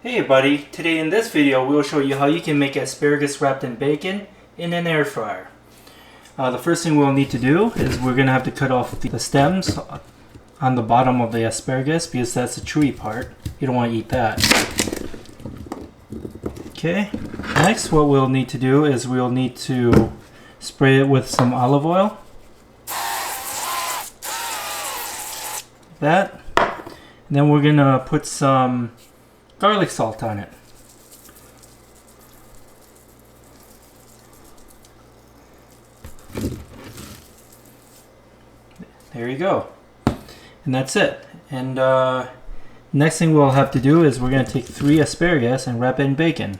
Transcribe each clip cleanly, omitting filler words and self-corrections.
Hey buddy, today in this video we'll show you how you can make asparagus wrapped in bacon in an air fryer. The first thing we'll need to do is we're going to have to cut off the stems on the bottom of the asparagus because that's the chewy part. You don't want to eat that. Okay, next what we'll need to do is we'll need to spray it with some olive oil. That. And then we're going to put some garlic salt on it. There you go. And that's it. And next thing we'll have to do is we're going to take 3 asparagus and wrap it in bacon.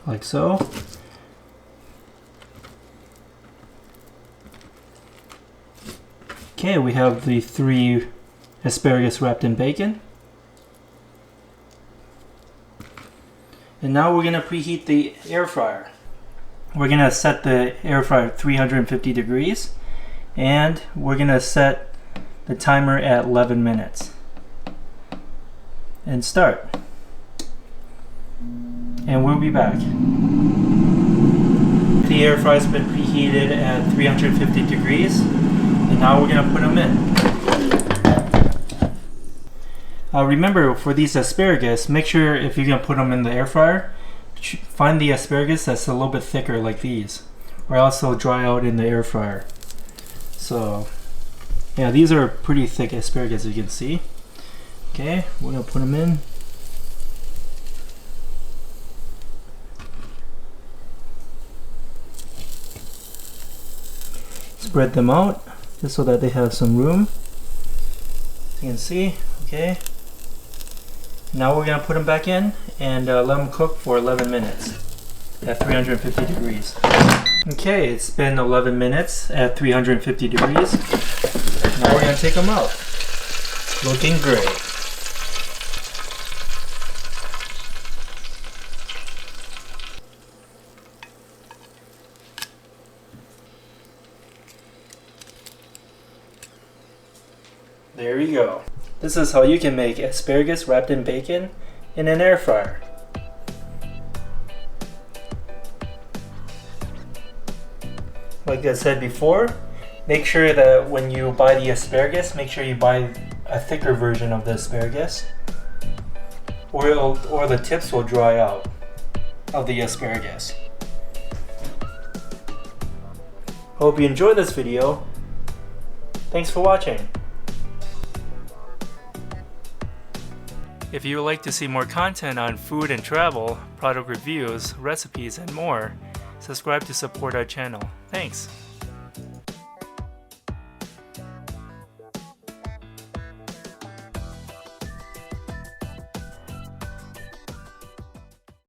Like so. Okay, we have the 3 asparagus wrapped in bacon. And now we're going to preheat the air fryer. We're going to set the air fryer at 350 degrees and we're going to set the timer at 11 minutes. And start. And we'll be back. The air fryer's been preheated at 350 degrees. And now we're going to put them in. Remember, for these asparagus, make sure if you're going to put them in the air fryer, find the asparagus that's a little bit thicker like these, or else they'll dry out in the air fryer. So, yeah, these are pretty thick asparagus, as you can see. Okay, we're going to put them in. Spread them out just so that they have some room. As you can see, okay. Now we're going to put them back in and let them cook for 11 minutes at 350 degrees. Okay, it's been 11 minutes at 350 degrees. Now we're going to take them out. Looking great. There you go. This is how you can make asparagus wrapped in bacon in an air fryer. Like I said before, make sure that when you buy the asparagus, make sure you buy a thicker version of the asparagus, or the tips will dry out of the asparagus. Hope you enjoyed this video. Thanks for watching. If you would like to see more content on food and travel, product reviews, recipes, and more, subscribe to support our channel. Thanks!